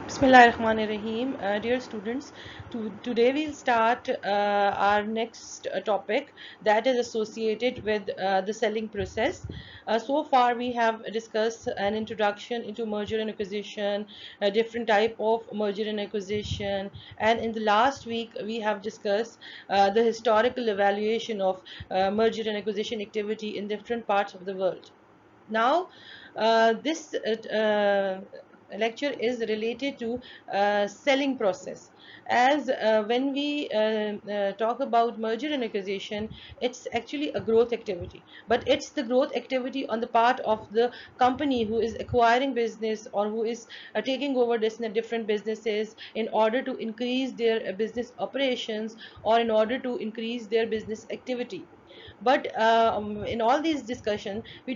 Bismillahirrahmanirrahim. Dear students, today we'll start our next topic that is associated with the selling process. So far we have discussed an introduction into merger and acquisition, a different type of merger and acquisition, and in the last week we have discussed the historical evaluation of merger and acquisition activity in different parts of the world. Now, this lecture is related to selling process. As when we talk about merger and acquisition, it's actually a growth activity, but it's the growth activity on the part of the company who is acquiring business or who is taking over different businesses in order to increase their business operations or in order to increase their business activity. But in all these discussions we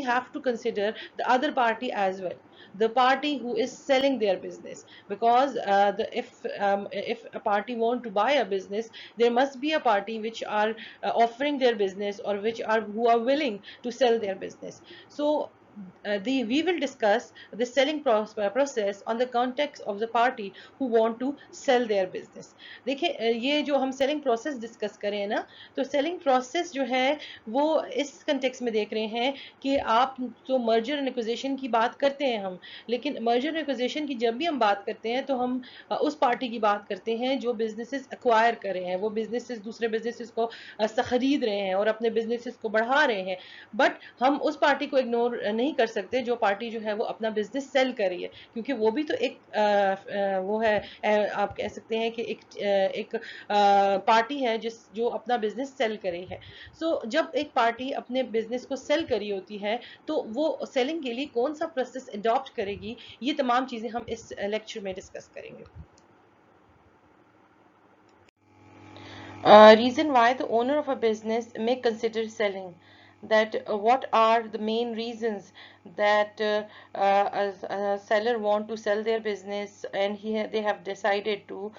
have to consider the other party as well, the party who is selling their business, because if a party want to buy a business, there must be a party which are offering their business or which are who are willing to sell their business. So we will discuss the selling process on the context of the party who want to sell their business. देखिए ये जो हम selling process discuss करें ना, तो selling process जो है वो इस कंटेक्स्ट में देख रहे हैं कि आप तो मर्जर एंड एक्विजिशन की बात करते हैं हम, लेकिन मर्जर एंड एक्विजिशन की जब भी हम बात करते हैं तो हम उस पार्टी की बात करते हैं जो बिजनेसेस एक्वायर कर रहे हैं, वो बिजनेसेस दूसरे बिजनेसेस को खरीद रहे हैं और अपने बिजनेसेस को बढ़ा रहे हैं। बट हम उस पार्टी को इग्नोर नहीं कर सकते जो पार्टी जो है वो अपना बिजनेस सेल कर रही है, क्योंकि वो भी तो एक वो है, आप कह सकते हैं कि एक पार्टी है जो अपना बिजनेस सेल कर रही है। सो जब एक पार्टी अपने बिजनेस को सेल करी होती है तो वो सेलिंग के लिए कौन सा प्रोसेस अडॉप्ट करेगी, ये तमाम चीजें हम इस लेक्चर में डिस्कस करेंगे। Reason why the owner of a business may consider selling, that what are the main reasons that a seller want to sell their business and they have decided to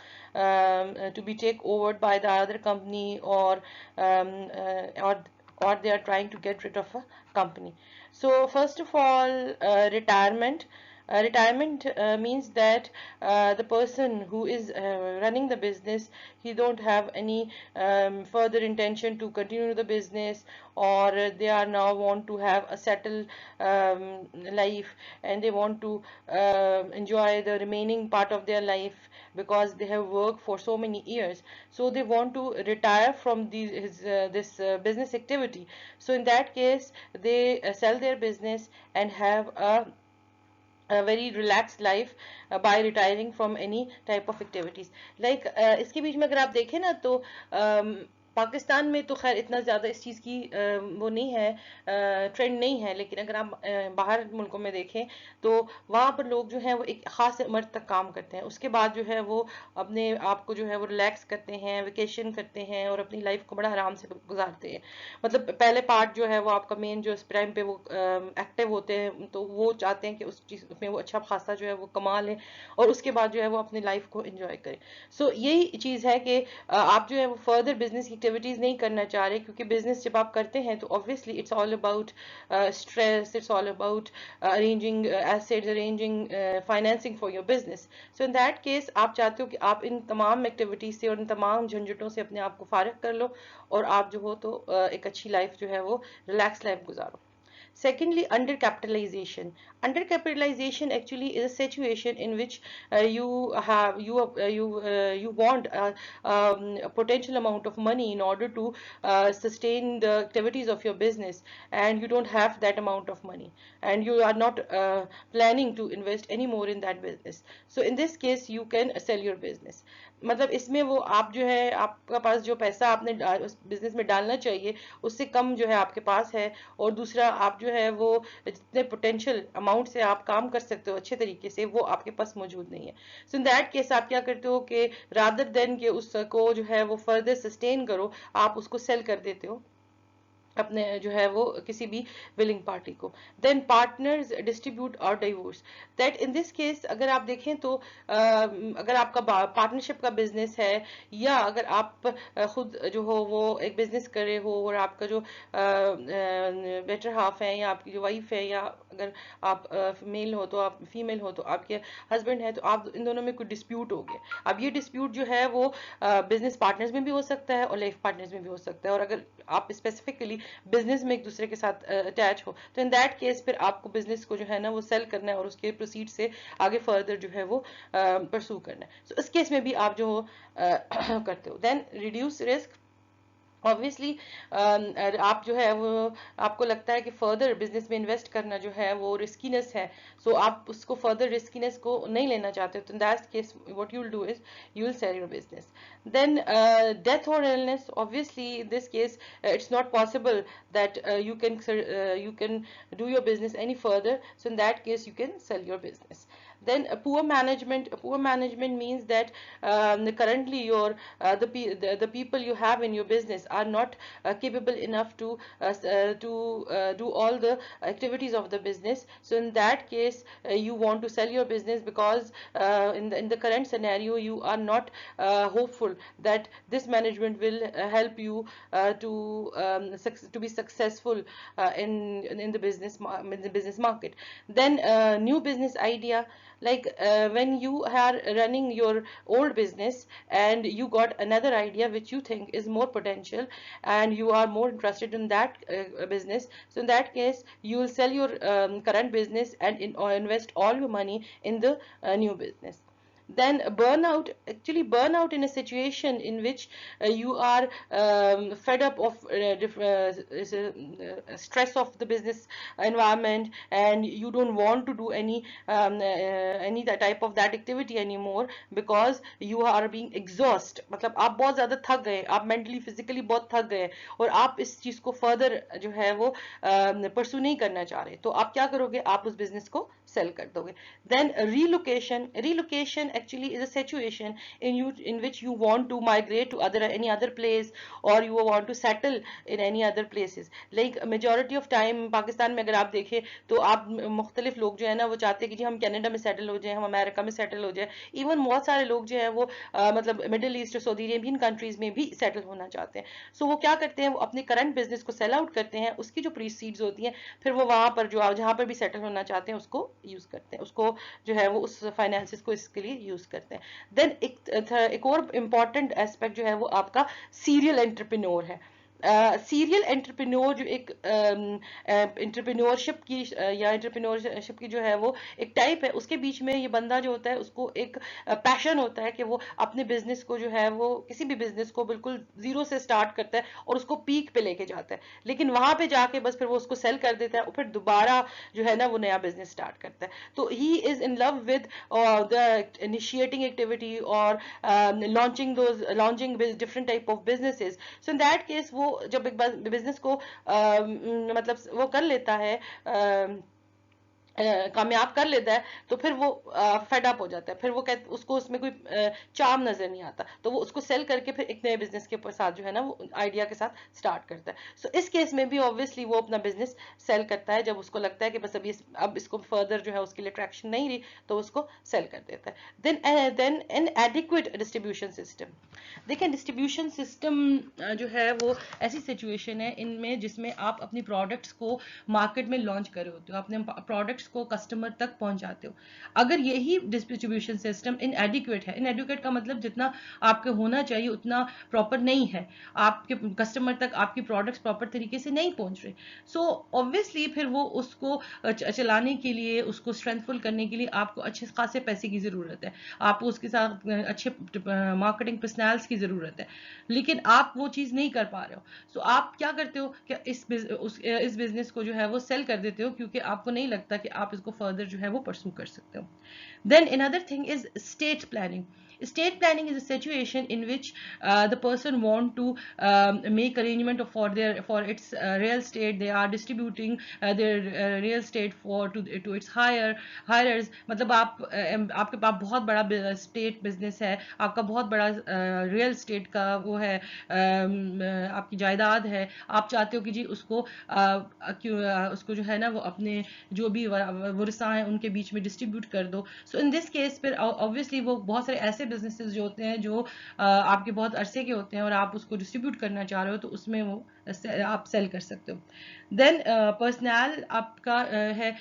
be take over by the other company, or they are trying to get rid of a company. So first of all, retirement. Retirement means that the person who is running the business, he don't have any further intention to continue the business, or they are now want to have a settled life, and they want to enjoy the remaining part of their life because they have worked for so many years. So they want to retire from this business activity. So in that case, they sell their business and have a very relaxed life by retiring from any type of activities. Like इसके बीच में अगर आप देखें ना तो पाकिस्तान में तो खैर इतना ज़्यादा इस चीज़ की वो नहीं है, ट्रेंड नहीं है, लेकिन अगर आप बाहर मुल्कों में देखें तो वहाँ पर लोग जो हैं वो एक ख़ास उम्र तक काम करते हैं, उसके बाद जो है वो अपने आप को जो है वो रिलैक्स करते हैं, वेकेशन करते हैं और अपनी लाइफ को बड़ा आराम से गुजारते हैं। मतलब पहले पार्ट जो है वो आपका मेन जो इस टाइम पे वो एक्टिव होते हैं, तो वो चाहते हैं कि उस चीज़ में वो अच्छा खासा जो है वो कमा लें और उसके बाद जो है वो अपनी लाइफ को एंजॉय करें। सो यही चीज़ है कि आप जो है वो फर्दर बिजनेस एक्टिविटीज़ नहीं करना चाह रहे, क्योंकि बिजनेस जब आप करते हैं तो obviously it's all about stress, it's all about arranging assets, arranging financing for your business. So in that case आप चाहते हो कि आप इन तमाम एक्टिविटीज से और इन तमाम झंझटों से अपने आप को फारिग कर लो और आप जो हो तो एक अच्छी लाइफ जो है वो रिलैक्स लाइफ गुजारो। Secondly, undercapitalization. Undercapitalization actually is a situation in which you want a potential amount of money in order to sustain the activities of your business, and you don't have that amount of money, and you are not planning to invest any more in that business. So in this case, you can sell your business. मतलब इसमें वो आप जो है आपका पास जो पैसा आपने उस बिजनेस में डालना चाहिए उससे कम जो है आपके पास है, और दूसरा आप जो है वो जितने पोटेंशियल अमाउंट से आप काम कर सकते हो अच्छे तरीके से वो आपके पास मौजूद नहीं है। सो इन दैट केस आप क्या करते हो कि रादर देन के उसको जो है वो फर्दर सस्टेन करो, आप उसको सेल कर देते हो अपने जो है वो किसी भी विलिंग पार्टी को। देन पार्टनर्स डिस्ट्रीब्यूट और divorce, that in this case अगर आप देखें तो अगर आपका पार्टनरशिप का बिजनेस है, या अगर आप खुद जो हो वो एक बिजनेस कर रहे हो, और आपका जो बेटर हाफ है या आपकी जो वाइफ है, या अगर आप मेल हो तो आप फीमेल हो तो आपके हस्बैंड है, तो आप इन दोनों में कोई डिस्प्यूट हो गया। अब ये डिस्प्यूट जो है वो बिजनेस पार्टनर्स में भी हो सकता है और लाइफ पार्टनर्स में भी हो सकता है, और अगर आप स्पेसिफिकली बिजनेस में एक दूसरे के साथ अटैच हो, तो इन दैट केस फिर आपको बिजनेस को जो है ना वो सेल करना है और उसके प्रोसीड से आगे फर्दर जो है वो परसू करना है। सो इस केस में भी आप जो करते हो। देन रिड्यूस रिस्क, ऑब्वियसली आप जो है वो आपको लगता है कि फर्दर बिजनेस में इन्वेस्ट करना जो है वो रिस्कीनेस है, सो आप उसको फर्दर रिस्कीनेस को नहीं लेना चाहते, तो in that case what you will do is you will sell your business. Then death और illness, obviously in this case it's not possible that you can do your business any further, so in that case you can sell your business. Then poor management means that currently the people you have in your business are not capable enough to do all the activities of the business, so in that case you want to sell your business, because in the current scenario you are not hopeful that this management will help you to be successful in the business market. Then new business idea, like when you are running your old business and you got another idea which you think is more potential and you are more interested in that business, so in that case you will sell your current business and or invest all your money in the new business. Then burnout, actually burnout in a situation in which you are fed up of stress of the business environment, and you don't want to do any type of that activity anymore because you are being exhaust, मतलब आप बहुत ज्यादा थक गए, आप mentally physically बहुत थक गए और आप इस चीज को further जो है वो pursue नहीं करना चाह रहे, तो आप क्या करोगे, आप उस business को sell कर दोगे. Then relocation actually is a situation in which you want to migrate to any other place, or you want to settle in any other places. Like majority of time Pakistan में अगर आप देखें तो आप मुख्तलिफ लोग जो है ना वो चाहते हैं कि जी हम कनाडा में सेटल हो जाए, हम अमेरिका में सेटल हो जाए, इवन बहुत सारे लोग जो है वो मतलब middle east, Saudi Arabian countries में भी सेटल होना चाहते हैं. सो वो क्या करते हैं, वो अपने करंट बिजनेस को सेल आउट करते हैं, उसकी जो प्रीसीड्स होती हैं फिर वो वहां पर जो जहां पर भी सेटल होना चाहते हैं उसको यूज करते हैं, उसको जो है वो उस फाइनेंसिस को इसके लिए यूज करते हैं. देन एक और इम्पॉर्टेंट एस्पेक्ट जो है वो आपका सीरियल एंटरप्रेन्योर है. सीरियल एंटरप्रेन्योर जो एक एंटरप्रेन्योरशिप की या एंटरप्रेन्योरशिप की जो है वो एक टाइप है, उसके बीच में ये बंदा जो होता है उसको एक पैशन होता है कि वो अपने बिजनेस को जो है वो किसी भी बिजनेस को बिल्कुल जीरो से स्टार्ट करता है और उसको पीक पे लेके जाता है, लेकिन वहां पे जाके बस फिर वो उसको सेल कर देता है और फिर दोबारा जो है ना वो नया बिजनेस स्टार्ट करता है. तो he is in love with the initiating activity और launching different type of businesses. So in that case वो जब एक बिजनेस को मतलब वो कर लेता है, कामयाब कर लेता है, तो फिर वो फेड अप हो जाता है, फिर वो उसको उसमें कोई चार्म नजर नहीं आता, तो वो उसको सेल करके फिर एक नए बिजनेस के साथ जो है ना वो आइडिया के साथ स्टार्ट करता है. सो इस केस में भी ऑब्वियसली वो अपना बिजनेस सेल करता है जब उसको लगता है कि बस अब इसको फर्दर जो है उसके लिए अट्रैक्शन नहीं रही, तो उसको सेल कर देता है. Then an adequate distribution system. देखें डिस्ट्रीब्यूशन सिस्टम जो है वो ऐसी सिचुएशन है इनमें जिसमें आप अपनी प्रोडक्ट्स को मार्केट में लॉन्च कर रहे होते हो, अपने प्रोडक्ट्स को कस्टमर तक पहुंचाते हो. अगर यही डिस्ट्रीब्यूशन सिस्टम इनएडिक्वेट है, इनएडिक्वेट का मतलब जितना आपके होना चाहिए उतना प्रॉपर नहीं है, आपके कस्टमर तक आपकी प्रोडक्ट्स प्रॉपर तरीके से नहीं पहुंच रहे, सो ऑब्वियसली फिर वो उसको चलाने के लिए, उसको स्ट्रेंथफुल करने के लिए आपको अच्छे खासे पैसे की जरूरत है, आपको उसके साथ अच्छे मार्केटिंग पर्सनल्स की जरूरत है, लेकिन आप वो चीज नहीं कर पा रहे हो. सो आप क्या करते हो कि इस बिजनेस को जो है वो सेल कर देते हो, क्योंकि आपको नहीं लगता कि आप इसको फर्दर जो है वो परसू कर सकते हो. Then another thing is estate planning. Estate planning is a situation in which the person want to make arrangement for its real estate. They are distributing their real estate to its hirers. मतलब आपके पास बहुत बड़ा estate business है, आपका बहुत बड़ा real estate का वो है, आपकी जायदाद है, आप चाहते हो कि जी उसको जो है ना वो अपने जो भी वरसा हैं उनके बीच में डिस्ट्रीब्यूट कर दो. सो इन दिस केस फिर ऑब्वियसली वो बहुत सारे ऐसे बिजनेसेस जो होते हैं जो आपके बहुत अरसे के होते हैं और आप उसको डिस्ट्रीब्यूट करना चाह रहे हो, तो उसमें वो आप सेल कर सकते हो. देन पर्सनल आपका है.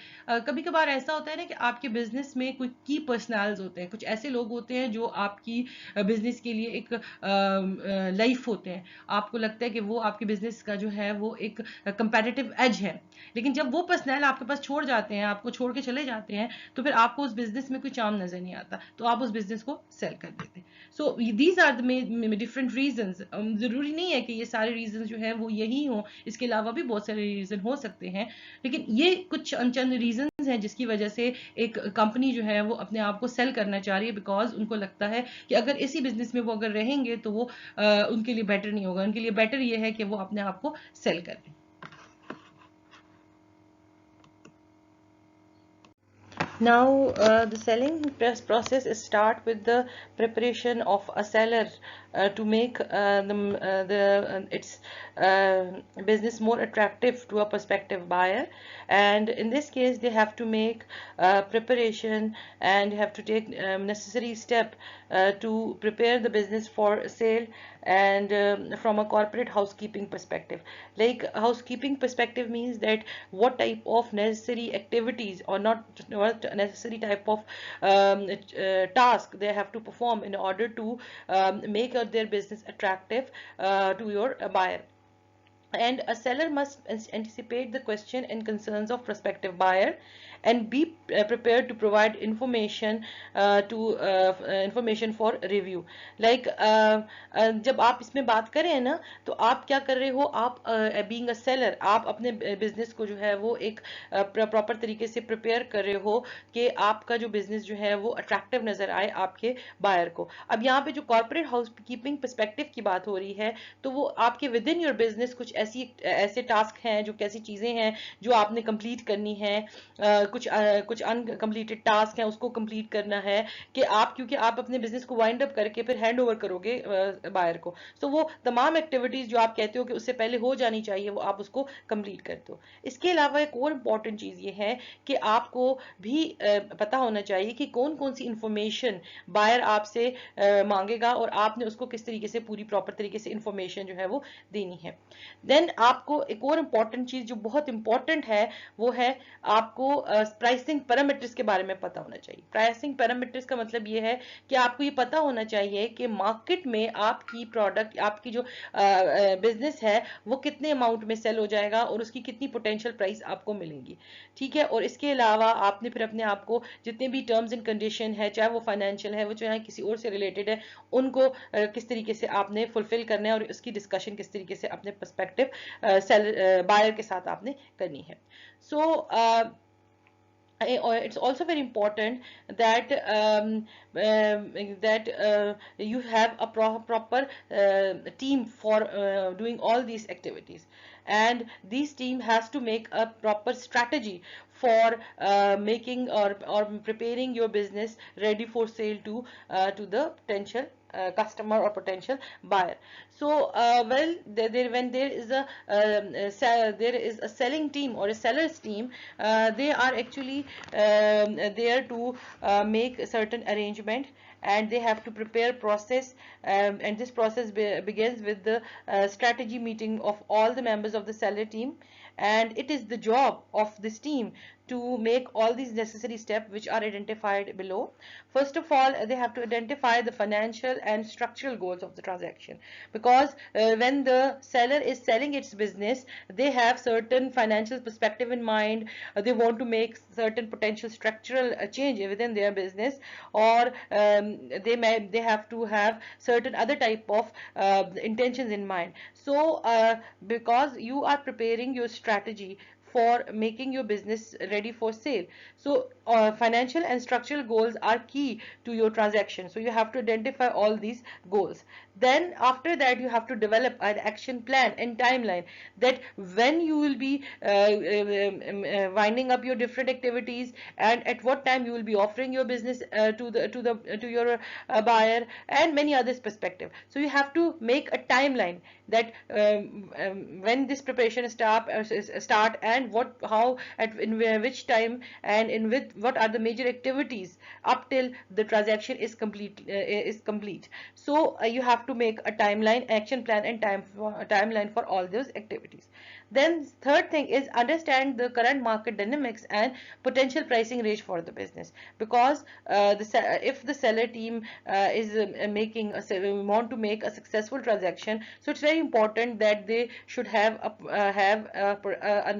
कभी कभार ऐसा होता है ना कि आपके बिजनेस में कोई की पर्सनल्स होते हैं, कुछ ऐसे लोग होते हैं जो आपकी बिजनेस के लिए एक लाइफ होते हैं. आपको लगता है कि वो आपके बिजनेस का जो है वो एक कंपेटिटिव एज है, लेकिन जब वो पर्सनल आपके पास छोड़ जाते हैं, आपको छोड़ के चले जाते हैं, तो फिर आपको उस बिजनेस में कोई चार्म नजर नहीं आता, तो आप उस बिजनेस को सेल कर देते हैं. So these are the different reasons. जरूरी नहीं है कि ये सारे रीजंस जो है वो यही हो, इसके अलावा भी बहुत सारे रीजन हो सकते हैं, लेकिन ये कुछ अनचंद रीजंस हैं जिसकी वजह से एक कंपनी जो है वो अपने आप को सेल करना चाह रही है, बिकॉज उनको लगता है कि अगर इसी बिजनेस में वो अगर रहेंगे तो वो उनके लिए बेटर नहीं होगा. उनके लिए बेटर ये है कि वो अपने आप को सेल कर लें. Now, the selling process is start with the preparation of a seller to make its business more attractive to a prospective buyer. And in this case, they have to make preparation and have to take necessary step to prepare the business for sale. And from a corporate housekeeping perspective, like housekeeping perspective means that what type of necessary activities, or not what necessary type of task they have to perform in order to make their business attractive to your buyer. And a seller must anticipate the question and concerns of prospective buyer and be prepared to provide information information for review. Like जब आप इसमें बात करें ना, तो आप क्या कर रहे हो, आप बीइंग अ सेलर, आप अपने बिजनेस को जो है वो एक प्रॉपर तरीके से प्रिपेयर कर रहे हो कि आपका जो बिजनेस जो है वो अट्रैक्टिव नजर आए आपके बायर को. अब यहाँ पे जो कॉर्पोरेट हाउस कीपिंग पर्सपेक्टिव की बात हो रही है, तो वो आपके विद इन योर बिजनेस कुछ ऐसे टास्क हैं, जो कैसी चीजें हैं जो आपने कंप्लीट करनी है, कुछ अनकम्प्लीटेड टास्क हैं उसको कंप्लीट करना है, कि आप क्योंकि आप अपने बिजनेस को वाइंड अप करके फिर हैंड ओवर करोगे बायर को, तो वो तमाम एक्टिविटीज जो आप कहते हो कि उससे पहले हो जानी चाहिए, वो आप उसको कंप्लीट करते हो. इसके अलावा एक और इम्पॉर्टेंट चीज ये है कि आपको भी पता होना चाहिए कि कौन कौन सी इंफॉर्मेशन बायर आपसे मांगेगा और आपने उसको किस तरीके से पूरी प्रॉपर तरीके से इंफॉर्मेशन जो है वो देनी है. देन आपको एक और इम्पॉर्टेंट चीज जो बहुत इंपॉर्टेंट है, वो है आपको प्राइसिंग पैरामीटर्स के बारे में पता होना चाहिए. प्राइसिंग पैरामीटर्स का मतलब ये है कि आपको ये पता होना चाहिए कि मार्केट में आपकी प्रोडक्ट, आपकी जो बिजनेस है वो कितने अमाउंट में सेल हो जाएगा और उसकी कितनी पोटेंशियल प्राइस आपको मिलेंगी. ठीक है. और इसके अलावा आपने फिर अपने आप को जितने भी टर्म्स एंड कंडीशन है, चाहे वो फाइनेंशियल है, वो चाहे किसी और से रिलेटेड है, उनको किस तरीके से आपने फुलफिल करना है और उसकी डिस्कशन किस तरीके से अपने पर्सपेक्टिव बायर के साथ आपने करनी है. सो it's also very important that you have a proper team for doing all these activities, and this team has to make a proper strategy for making or preparing your business ready for sale to the potential customer or potential buyer. So when there is a selling team or a seller's team, they are actually there to make certain arrangement, and they have to prepare process, and this process begins with the strategy meeting of all the members of the seller team, and it is the job of this team to make all these necessary steps which are identified below. First of all, they have to identify the financial and structural goals of the transaction, because when the seller is selling its business, they have certain financial perspective in mind. They want to make certain potential structural change within their business, or they have to have certain other type of intentions in mind. So because you are preparing your strategy for making your business ready for sale. So financial and structural goals are key to your transaction. So you have to identify all these goals. Then after that, you have to develop an action plan and timeline, that when you will be winding up your different activities, and at what time you will be offering your business to your buyer, and many others perspective. So you have to make a timeline, that when this preparation start, and in which time, and in with what are the major activities up till the transaction is complete. So you have to make a timeline, action plan, and timeline for all those activities. Then third thing is understand the current market dynamics and potential pricing range for the business, because if the seller team is want to make a successful transaction, so it's very important that they should have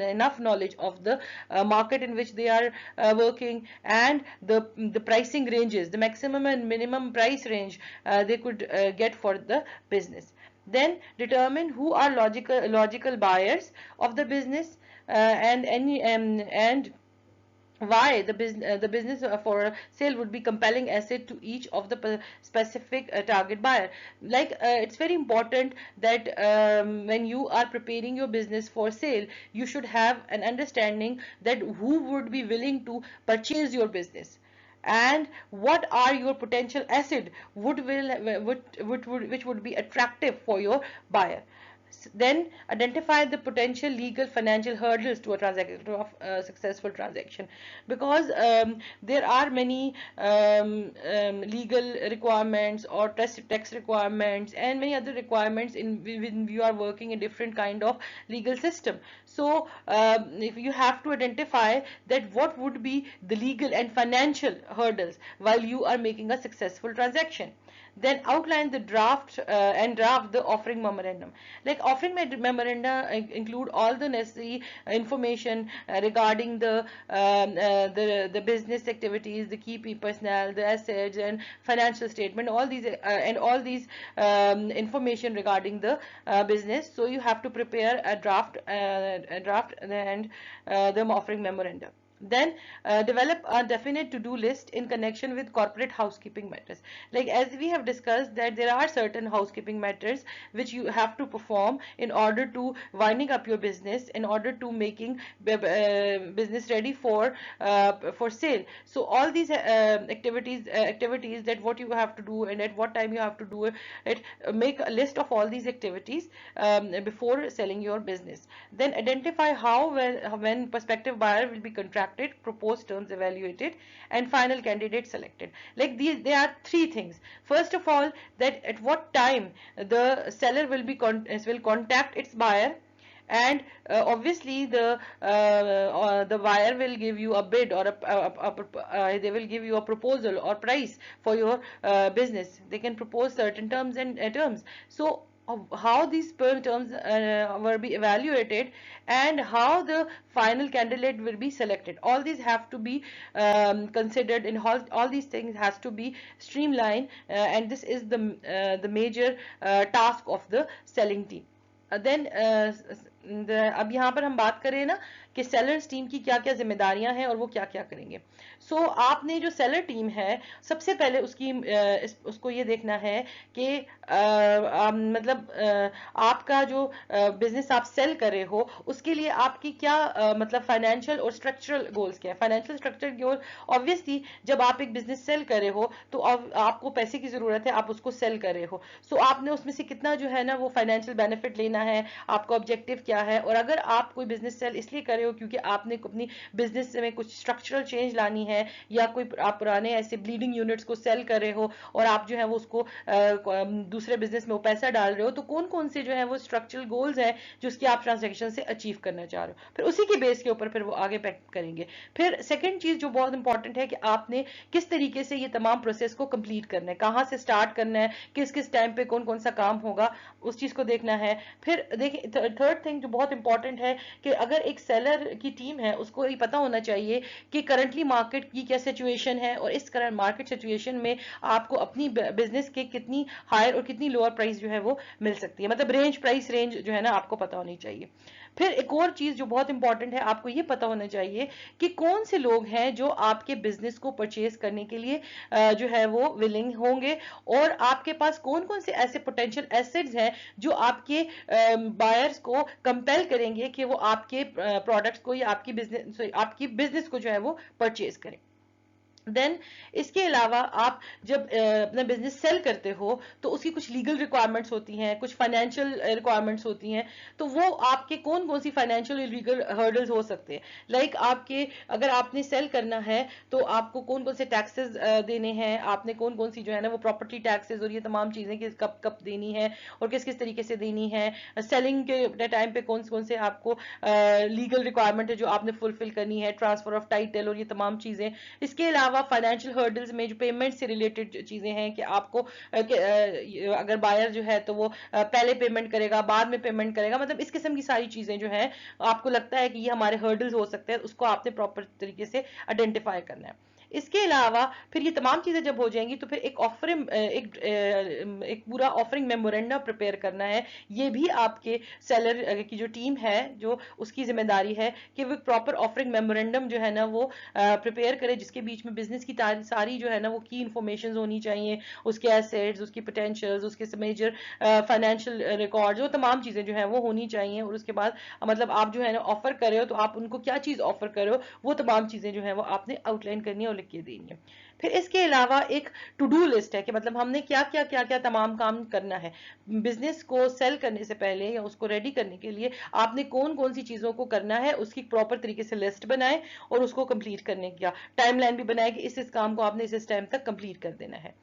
enough knowledge of the market in which they are working, and the pricing ranges, the maximum and minimum price range they could get for the business. Then determine who are logical buyers of the business, and why the business for sale would be compelling asset to each of the specific target buyer. Like it's very important that when you are preparing your business for sale, you should have an understanding that who would be willing to purchase your business, and what are your potential asset which would be attractive for your buyer. Then identify the potential legal financial hurdles to a transaction, to a successful transaction, because there are many legal requirements or tax requirements and many other requirements when you are working in different kind of legal system. So if you have to identify that what would be the legal and financial hurdles while you are making a successful transaction. Then outline the draft the offering memorandum. Like offering memoranda include all the necessary information regarding the business activities, the key personnel, the assets and financial statement, all these information regarding the business. So you have to prepare a draft and the offering memorandum. Then develop a definite to-do list in connection with corporate housekeeping matters. Like as we have discussed that there are certain housekeeping matters which you have to perform in order to winding up your business, in order to making business ready for sale. So all these activities that what you have to do and at what time you have to do it, make a list of all these activities before selling your business. Then identify how when prospective buyer will be contracted, proposed terms evaluated, and final candidate selected. Like these, there are three things. First of all, that at what time the seller will contact its buyer, and obviously the buyer will give you a bid, or they will give you a proposal or price for your business. They can propose certain terms and terms. So how these terms will be evaluated, and how the final candidate will be selected, all these have to be considered, in all these things has to be streamlined, and this is the major task of the selling team. Then अब यहाँ पर हम बात करें ना कि sellers team की क्या क्या जिम्मेदारियां हैं और वो क्या क्या करेंगे. सो आपने जो सेलर टीम है, सबसे पहले उसको ये देखना है कि मतलब आपका जो बिजनेस आप सेल कर रहे हो उसके लिए आपकी क्या मतलब फाइनेंशियल और स्ट्रक्चरल गोल्स क्या है. फाइनेंशियल स्ट्रक्चरल गोल, ऑब्वियसली जब आप एक बिजनेस सेल कर रहे हो तो आपको पैसे की जरूरत है, आप उसको सेल कर रहे हो. सो आपने उसमें से कितना जो है ना वो फाइनेंशियल बेनिफिट लेना है, आपका ऑब्जेक्टिव क्या है. और अगर आप कोई बिजनेस सेल इसलिए कर रहे हो क्योंकि आपने अपनी बिजनेस में कुछ स्ट्रक्चरल चेंज लानी है, या कोई आप पुराने ऐसे ब्लीडिंग यूनिट्स को सेल कर रहे हो और आप जो है वो उसको दूसरे बिजनेस में वो पैसा डाल रहे हो, तो कौन कौन से जो है वो स्ट्रक्चरल गोल्स हैं जो उसकी आप ट्रांजेक्शन से अचीव करना चाह रहे हो, फिर उसी के बेस के ऊपर फिर वो आगे पैक करेंगे. फिर सेकंड चीज जो बहुत इंपॉर्टेंट है कि आपने किस तरीके से ये तमाम प्रोसेस को कंप्लीट करना है, कहाँ से स्टार्ट करना है, किस किस टाइम पे कौन कौन सा काम होगा, उस चीज को देखना है. फिर देखिए थर्ड थिंग जो बहुत इंपॉर्टेंट है कि अगर एक सेलर की टीम है उसको ये पता होना चाहिए कि करंटली मार्केट की क्या सिचुएशन है, और इस करंट मार्केट सिचुएशन में आपको अपनी बिजनेस के कितनी हायर और कितनी लोअर प्राइस जो है वो मिल सकती है, मतलब प्राइस रेंज जो है ना आपको पता होनी चाहिए. फिर एक और चीज जो बहुत इंपॉर्टेंट है, आपको ये पता होना चाहिए कि कौन से लोग हैं जो आपके बिजनेस को परचेज करने के लिए जो है वो विलिंग होंगे, और आपके पास कौन कौन से ऐसे पोटेंशियल एसेट्स हैं जो आपके बायर्स को कंपेल करेंगे कि वो आपके प्रोडक्ट्स को या आपकी बिजनेस को जो है वो परचेज करें। देन इसके अलावा आप जब अपना बिजनेस सेल करते हो तो उसकी कुछ लीगल रिक्वायरमेंट्स होती हैं, कुछ फाइनेंशियल रिक्वायरमेंट्स होती हैं, तो वो आपके कौन कौन सी फाइनेंशियल लीगल हर्डल्स हो सकते हैं। लाइक आपके अगर आपने सेल करना है तो आपको कौन कौन से टैक्सेस देने हैं, आपने कौन कौन सी जो है ना वो प्रॉपर्टी टैक्सेस और ये तमाम चीजें किस कब कब देनी है और किस किस तरीके से देनी है। सेलिंग के टाइम पे कौन से आपको लीगल रिक्वायरमेंट है जो आपने फुलफिल करनी है, ट्रांसफर ऑफ टाइटल और ये तमाम चीजें। इसके अलावा फाइनेंशियल हर्डल्स में जो पेमेंट से रिलेटेड चीजें हैं कि आपको अगर बायर जो है तो वो पहले पेमेंट करेगा, बाद में पेमेंट करेगा, मतलब इस किस्म की सारी चीजें जो है आपको लगता है कि ये हमारे हर्डल्स हो सकते हैं, उसको आपने प्रॉपर तरीके से आइडेंटिफाई करना है। इसके अलावा फिर ये तमाम चीजें जब हो जाएंगी तो फिर एक पूरा ऑफरिंग मेमोरेंडम प्रिपेयर करना है। ये भी आपके सेलर की जो टीम है जो उसकी जिम्मेदारी है कि वो प्रॉपर ऑफरिंग मेमोरेंडम जो है ना वो प्रिपेयर करे, जिसके बीच में बिजनेस की सारी जो है ना वो की इंफॉर्मेशन होनी चाहिए, उसके एसेट्स, उसकी पोटेंशियल्स, उसके मेजर फाइनेंशियल रिकॉर्ड, जो तमाम चीजें जो है वो होनी चाहिए। और उसके बाद मतलब आप जो है ना ऑफर कर रहे हो तो आप उनको क्या चीज ऑफर कर रहे हो वो तमाम चीजें जो है वो आपने आउटलाइन करनी है और लिख के देनी है। फिर इसके अलावा एक टू डू लिस्ट है कि मतलब हमने क्या तमाम काम करना है बिजनेस को सेल करने से पहले या उसको रेडी करने के लिए। आपने कौन कौन सी चीजों को करना है उसकी प्रॉपर तरीके से लिस्ट बनाए और उसको कंप्लीट करने का टाइमलाइन भी बनाए कि इस काम को आपने इस टाइम तक कंप्लीट कर देना है।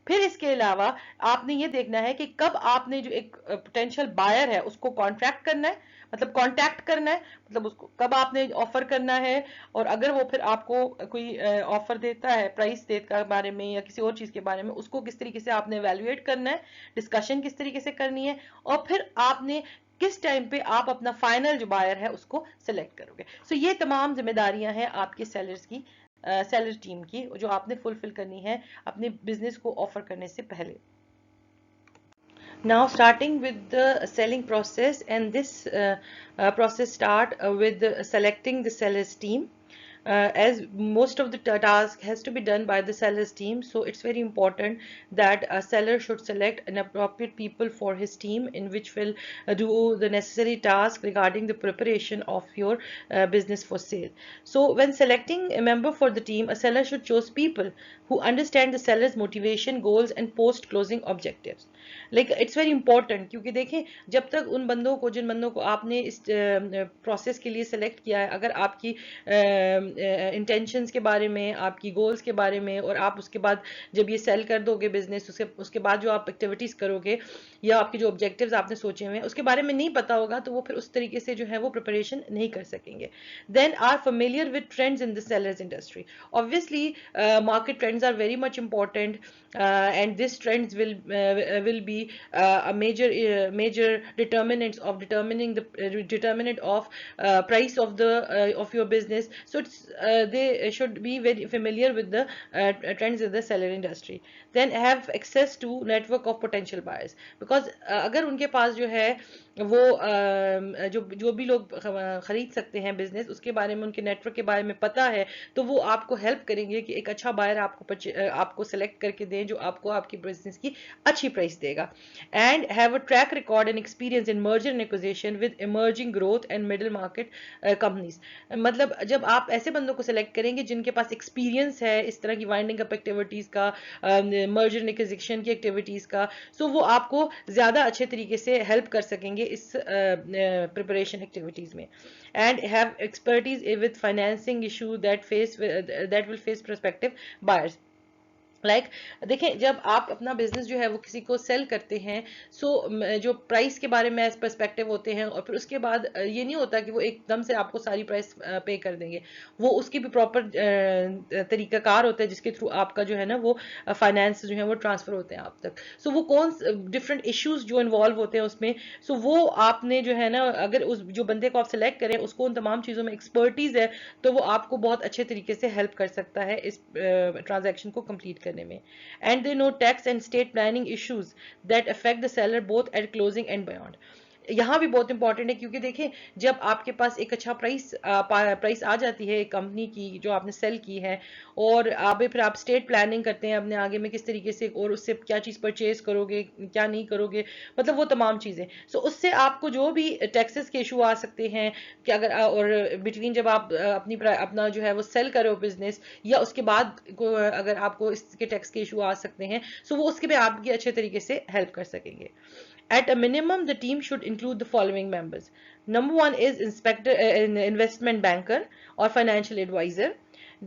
फिर इसके अलावा आपने ये देखना है कि कब आपने जो एक पोटेंशियल बायर है उसको कॉन्ट्रैक्ट करना है, मतलब कांटेक्ट करना है, मतलब उसको कब आपने ऑफर करना है। और अगर वो फिर आपको कोई ऑफर देता है प्राइस देत के बारे में या किसी और चीज के बारे में, उसको किस तरीके से आपने एवेल्युएट करना है, डिस्कशन किस तरीके से करनी है, और फिर आपने किस टाइम पे आप अपना फाइनल जो बायर है उसको सिलेक्ट करोगे। सो ये तमाम जिम्मेदारियां हैं आपके सेलर्स की, सेलर टीम की, जो आपने फुलफिल करनी है अपने बिजनेस को ऑफर करने से पहले। Now starting with the selling process, and this process start with selecting the seller's team. As most of the task has to be done by the seller's team, so it's very important that a seller should select an appropriate people for his team in which will do the necessary task regarding the preparation of your business for sale. So when selecting a member for the team, a seller should choose people who understand the seller's motivation, goals and post closing objectives. Like it's very important, क्योंकि देखें जब तक उन बंदों को जिन बंदों को आपने इस प्रोसेस के लिए सेलेक्ट किया है, अगर आपकी इंटेंशंस के बारे में, आपकी गोल्स के बारे में, और आप उसके बाद जब ये सेल कर दोगे बिजनेस, उसके बाद जो आप एक्टिविटीज करोगे या आपके जो ऑब्जेक्टिव्स आपने सोचे हुए हैं उसके बारे में नहीं पता होगा, तो वो फिर उस तरीके से जो है वो प्रिपरेशन नहीं कर सकेंगे। Then are familiar with trends in the sellers industry. Obviously market trends are very much important, and these trends will be a major determinants of determining the determinant of price of your business. So they should be very familiar with the trends in the seller industry. Then have access to network of potential buyers, because अगर उनके पास जो है वो जो भी लोग खरीद सकते हैं बिजनेस, उसके बारे में, उनके नेटवर्क के बारे में पता है, तो वो आपको हेल्प करेंगे कि एक अच्छा बायर आपको सेलेक्ट करके दें जो आपको आपकी बिजनेस की अच्छी प्राइस देगा। And have a track record and experience in merger and acquisition with emerging growth and middle market companies. मतलब जब आप ऐसे बंदों को सेलेक्ट करेंगे जिनके पास एक्सपीरियंस है इस तरह की वाइंडिंग अप एक्टिविटीज का, मर्जर एंड एक्विजिशन की एक्टिविटीज का, सो वो आपको ज्यादा अच्छे तरीके से हेल्प कर सकेंगे इस प्रिपरेशन एक्टिविटीज में। And have expertise with financing issue that will face prospective buyers. Like देखें जब आप अपना बिजनेस जो है वो किसी को सेल करते हैं, सो जो प्राइस के बारे में पर्सपेक्टिव होते हैं, और फिर उसके बाद ये नहीं होता कि वो एकदम से आपको सारी प्राइस पे कर देंगे, वो उसकी भी प्रॉपर तरीकाकार होता है जिसके थ्रू आपका जो है ना वो फाइनेंस जो है वो ट्रांसफर होते हैं आप तक। सो वो कौन डिफरेंट इश्यूज जो इन्वॉल्व होते हैं उसमें, सो वो आपने जो है ना अगर उस जो बंदे को आप सेलेक्ट करें उसको उन तमाम चीज़ों में एक्सपर्टीज है तो वो आपको बहुत अच्छे तरीके से हेल्प कर सकता है इस ट्रांजैक्शन को कंप्लीट करने में। And they know tax and state planning issues that affect the seller both at closing and beyond. यहाँ भी बहुत इंपॉर्टेंट है, क्योंकि देखें जब आपके पास एक अच्छा प्राइस आ जाती है एक कंपनी की जो आपने सेल की है, और आगे फिर आप स्टेट प्लानिंग करते हैं अपने आगे में किस तरीके से और उससे क्या चीज़ परचेज करोगे क्या नहीं करोगे, मतलब वो तमाम चीज़ें। सो उससे आपको जो भी टैक्सेस के इशू आ सकते हैं कि अगर और बिटवीन जब आप अपना जो है वो सेल करो बिजनेस, या उसके बाद अगर आपको इसके टैक्स के इशू आ सकते हैं, सो वो उसके भी आपकी अच्छे तरीके से हेल्प कर सकेंगे। At a minimum, the team should include the following members. Number one is an investment banker or financial advisor.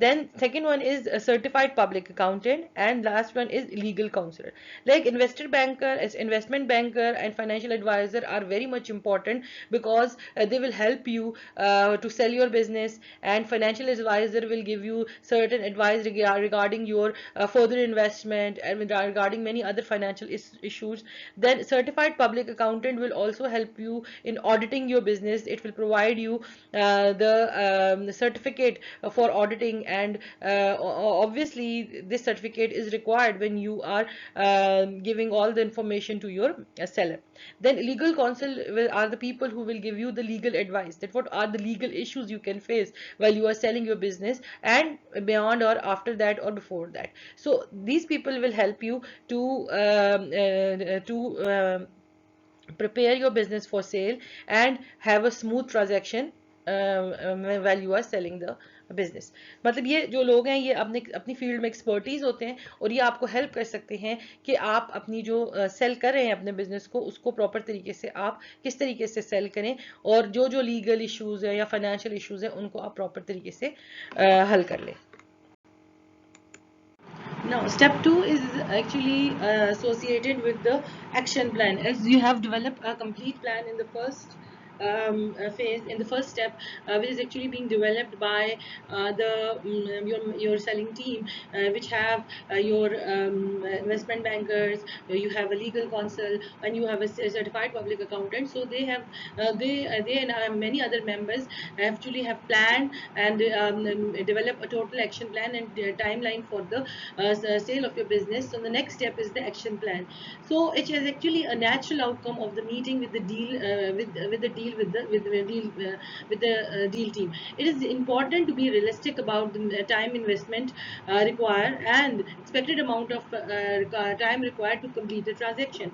Then second one is a certified public accountant, and last one is legal counselor. Like investor banker, as investment banker and financial advisor are very much important, because they will help you to sell your business, and financial advisor will give you certain advice regarding your further investment and regarding many other financial issues. Then certified public accountant will also help you in auditing your business. It will provide you the certificate for auditing, and obviously this certificate is required when you are giving all the information to your seller. Then legal counsel are the people who will give you the legal advice, that what are the legal issues you can face while you are selling your business, and beyond or after that or before that. So these people will help you to prepare your business for sale and have a smooth transaction while you are selling the business. मतलब ये जो लोग हैं ये अपने अपनी field में expertise होते हैं, और ये आपको हेल्प कर सकते हैं कि आप अपनी जो सेल कर रहे हैं अपने बिजनेस को, उसको प्रॉपर तरीके से आप किस तरीके से सेल करें, और जो जो लीगल इश्यूज है या फाइनेंशियल इश्यूज है उनको आप प्रॉपर तरीके से हल कर लें। Now, step two is actually associated with the action plan. As you have developed a complete plan in the first phase, in the first step, which is actually being developed by your selling team, which have your investment bankers, you have a legal counsel, and you have a certified public accountant. So they have they and many other members actually have planned and develop a total action plan and timeline for the sale of your business. So the next step is the action plan. So it is actually a natural outcome of the meeting with the deal with the deal with the deal team. It is important to be realistic about the time investment required and expected amount of time required to complete the transaction,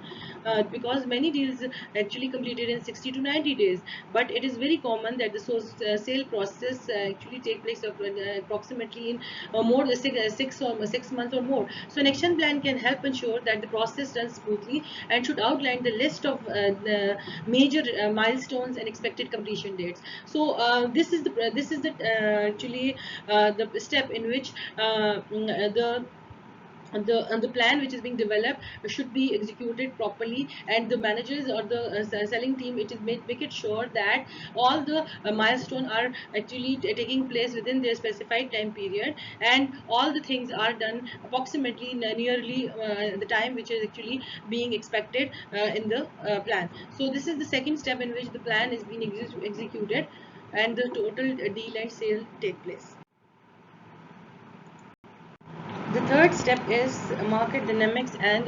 because many deals actually completed in 60 to 90 days, but it is very common that the sale process actually take place approximately in more than 6 months or more. So an action plan can help ensure that the process runs smoothly, and should outline the list of the major milestones and expected completion dates. So actually the step in which the plan which is being developed should be executed properly, and the managers or the selling team, it is make it sure that all the milestones are actually taking place within their specified time period, and all the things are done approximately nearly the time which is actually being expected in the plan. So this is the second step in which the plan is being executed, and the total deal and sale take place. The third step is market dynamics and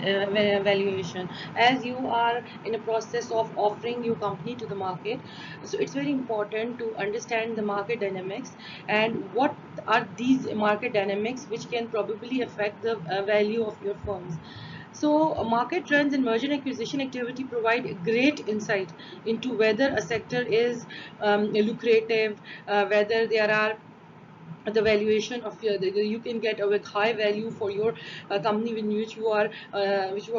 valuation. As you are in a process of offering your company to the market, so it's very important to understand the market dynamics, and what are these market dynamics which can probably affect the value of your firms. So, market trends and merger and acquisition activity provide great insight into whether a sector is lucrative, whether there are the valuation of you can get a with high value for your company in which you are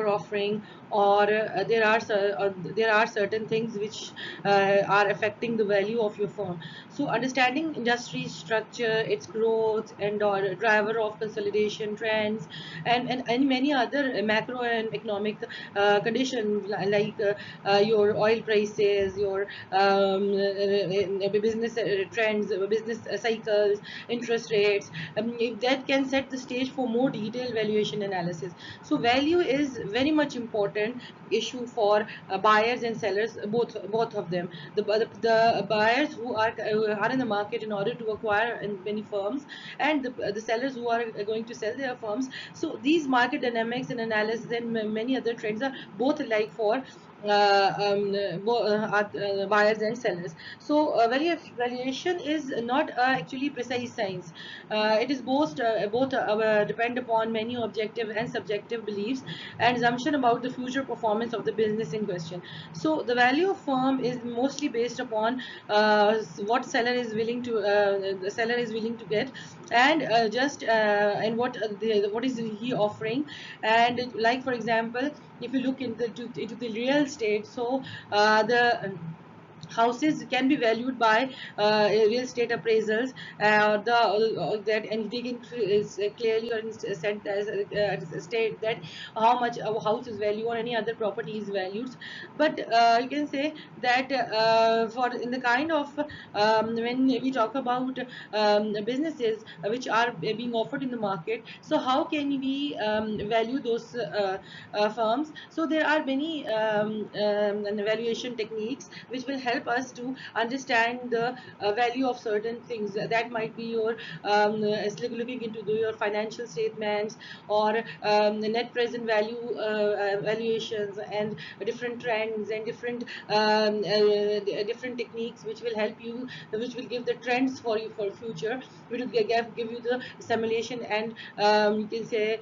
offering, or there are certain things which are affecting the value of your firm. So understanding industry structure, its growth, and or driver of consolidation trends, and many other macro and economic conditions like your oil prices, your business trends, business cycles, interest rates, that can set the stage for more detailed valuation analysis. So value is very much important issue for buyers and sellers, both of them. The buyers who are in the market in order to acquire in many firms, and the sellers who are going to sell their firms. So these market dynamics and analysis and many other trends are both alike for buyers and sellers. So valuation is not actually precise science. It is both depend upon many objective and subjective beliefs and assumption about the future performance of the business in question. So the value of firm is mostly based upon what the seller is willing to get, and and what is he offering. And like for example, if you look into the real estate, so the houses can be valued by real estate appraisals, that, and they can clearly state that how much a house is valued or any other property is valued. But you can say that for in the kind of when we talk about businesses which are being offered in the market, so how can we value those firms? So there are many evaluation techniques which will help us to understand the value of certain things. That might be your looking into your financial statements, or the net present value valuations, and different trends and different techniques which will help you, which will give the trends for you for future, which will give you the simulation and you can say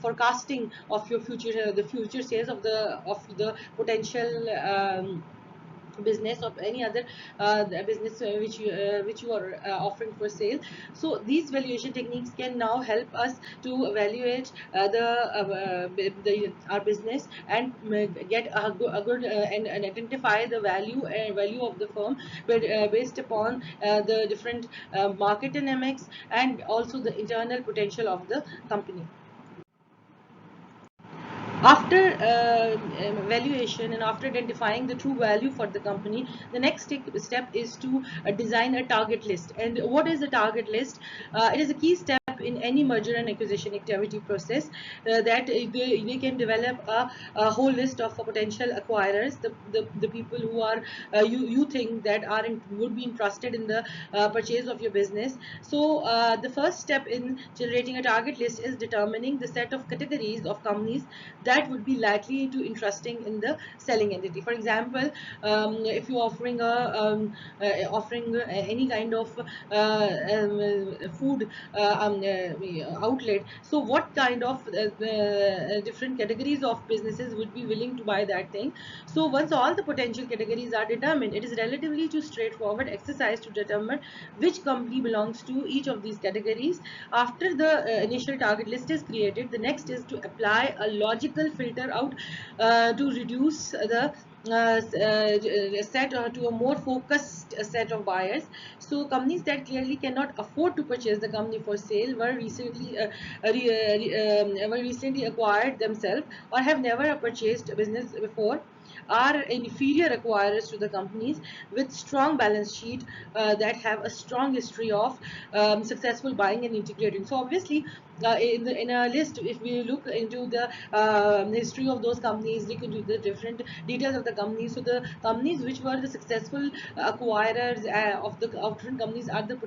forecasting of your future, the future sales of the potential business of any other business which you are offering for sale. So these valuation techniques can now help us to evaluate our business, and get a good and identify the value of the firm, but based upon the different market dynamics and also the internal potential of the company. After valuation and after identifying the true value for the company, the next step is to design a target list. And what is a target list? It is a key step in any merger and acquisition activity process, that they can develop a whole list of potential acquirers, the people who are you think that would be interested in the purchase of your business. So the first step in generating a target list is determining the set of categories of companies that would be likely to interesting in the selling entity. For example, if you're offering any kind of food outlet, so what kind of different categories of businesses would be willing to buy that thing? So once all the potential categories are determined, it is relatively too straightforward exercise to determine which company belongs to each of these categories. After the initial target list is created, the next is to apply a logical filter out to reduce the set to a more focused set of buyers. So companies that clearly cannot afford to purchase the company for sale were recently acquired themselves, or have never purchased a business before, are inferior acquirers to the companies with strong balance sheet, that have a strong history of successful buying and integrating. So obviously, in a list, if we look into the history of those companies, look into the different details of the companies. So the companies which were the successful acquirers of different companies are the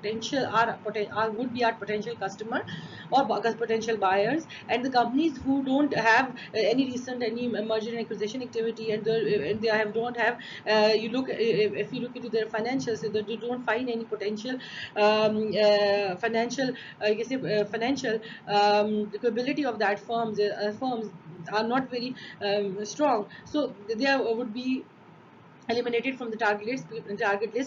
would be our potential customer or potential buyers. And the companies who don't have any merger and acquisition activity, and they don't have you look if you look into their financials, so that you don't find any potential financial I guess financial the capability of that firms are not very strong, so there would be eliminated from the target list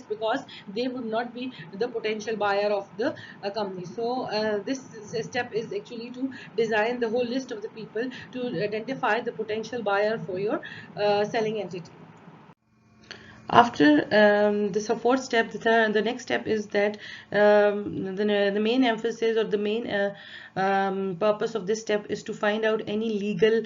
because they would not be the potential buyer of the company. So this step is actually to design the whole list of the people to identify the potential buyer for your selling entity. After this fourth step, the next step is that the main emphasis or the main purpose of this step is to find out any legal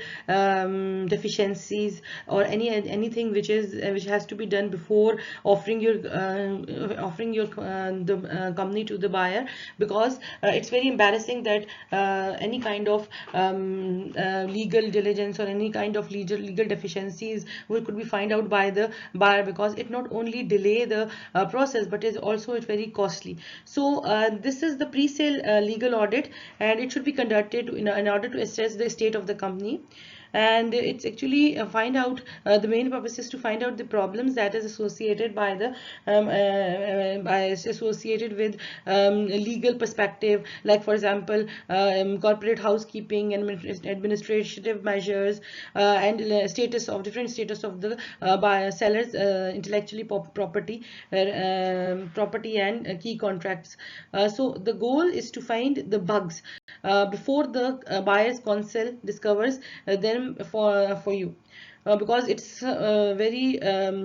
deficiencies or anything which has to be done before offering your the company to the buyer, because it's very embarrassing that any kind of legal diligence or any kind of legal deficiencies could be find out by the buyer, because it not only delay the process but is also it's very costly. So this is the pre-sale legal audit, and it should be conducted in order to assess the state of the company. And it's actually find out the main purpose is to find out the problems that is associated by the associated with legal perspective, like for example corporate housekeeping and administrative measures, and status of different status of the buyer sellers intellectually property, property and key contracts. So the goal is to find the bugs before the buyer's counsel discovers them for you. Because it's very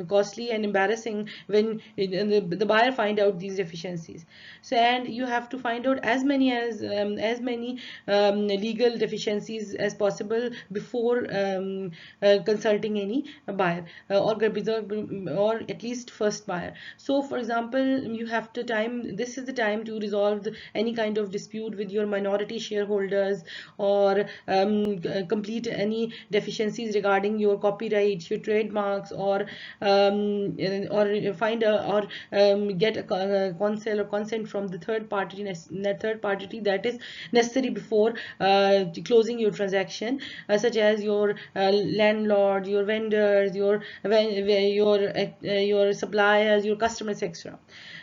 costly and embarrassing when the buyer find out these deficiencies. So, and you have to find out as many legal deficiencies as possible before consulting any buyer, or at least first buyer. So for example, you have to time this is the time to resolve any kind of dispute with your minority shareholders, or complete any deficiencies regarding your copyright, your trademarks, or find a or get a counsel or consent from the third party, that is necessary before closing your transaction, such as your landlord, your vendors, your suppliers, your customers, etc.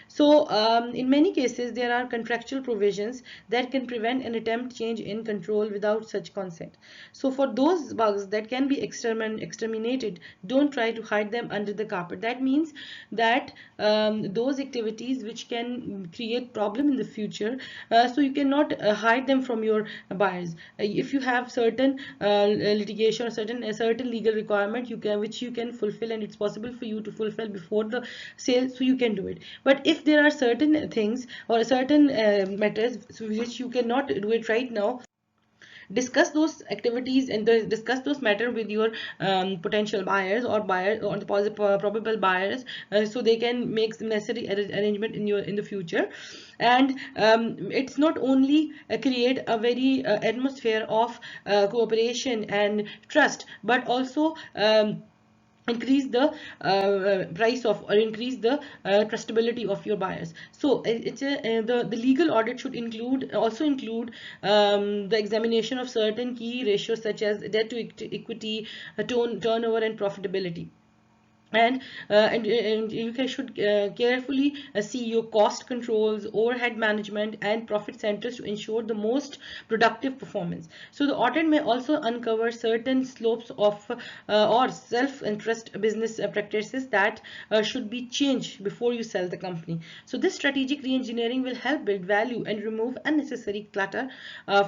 So, in many cases, there are contractual provisions that can prevent an attempt change in control without such consent. So, for those bugs that can be exterminated, don't try to hide them under the carpet. That means that those activities which can create problem in the future, so you cannot hide them from your buyers. If you have certain litigation or certain legal requirement which you can fulfill, and it's possible for you to fulfill before the sale, so you can do it. But if there are certain things or certain matters which you cannot do it right now, discuss those activities and discuss those matter with your potential buyers or the probable buyers, so they can make some necessary arrangement in the future. And it's not only create a very atmosphere of cooperation and trust, but also increase the price of, or increase the trustability of your buyers. So the legal audit should include the examination of certain key ratios such as debt to equity, turnover and profitability. And you should carefully see your cost controls, overhead management and profit centers to ensure the most productive performance. So the audit may also uncover certain slopes of or self-interest business practices that should be changed before you sell the company. So this strategic re-engineering will help build value and remove unnecessary clutter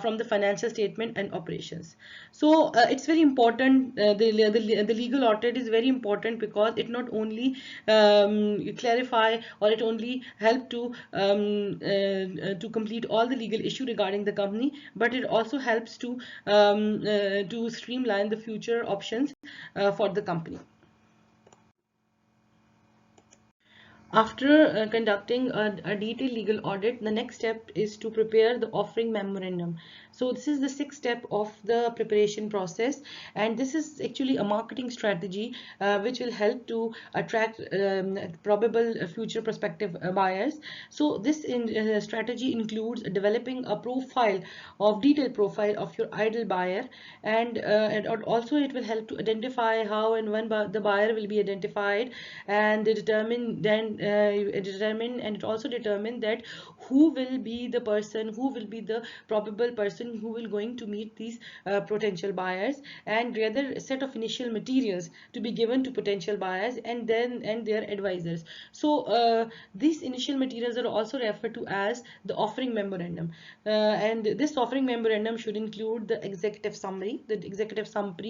from the financial statement and operations. So it's very important, the legal audit is very important, because it not only clarify, or it only help to complete all the legal issue regarding the company, but it also helps to streamline the future options for the company. After conducting a detailed legal audit, the next step is to prepare the offering memorandum. So this is the sixth step of the preparation process, and this is actually a marketing strategy which will help to attract probable future prospective buyers. So this strategy includes developing a detailed profile of your ideal buyer, and also it will help to identify how and when the buyer will be identified, and determine and it also determine that who will be the probable person who will going to meet these potential buyers, and gather a set of initial materials to be given to potential buyers and their advisors. So these initial materials are also referred to as the offering memorandum, and this offering memorandum should include the executive summary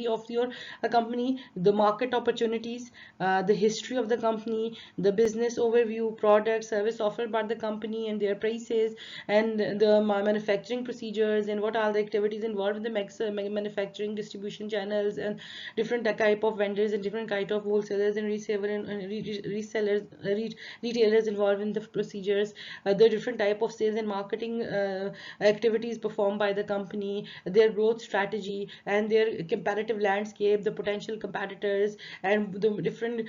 of your company, the market opportunities, the history of the company, the business overview, product, service offered by the company and their prices, and the manufacturing procedures, and what are the activities involved in the manufacturing, distribution channels, and different type of vendors and different kind of wholesalers and resellers, retailers involved in the procedures, the different type of sales and marketing activities performed by the company, their growth strategy and their comparative landscape, the potential competitors, and the different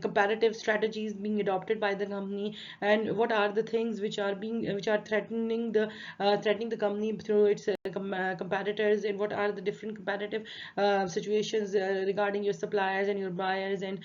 comparative strategies being adopted by the company, and what are the things which are threatening the company through its competitors, and what are the different competitive situations regarding your suppliers and your buyers, and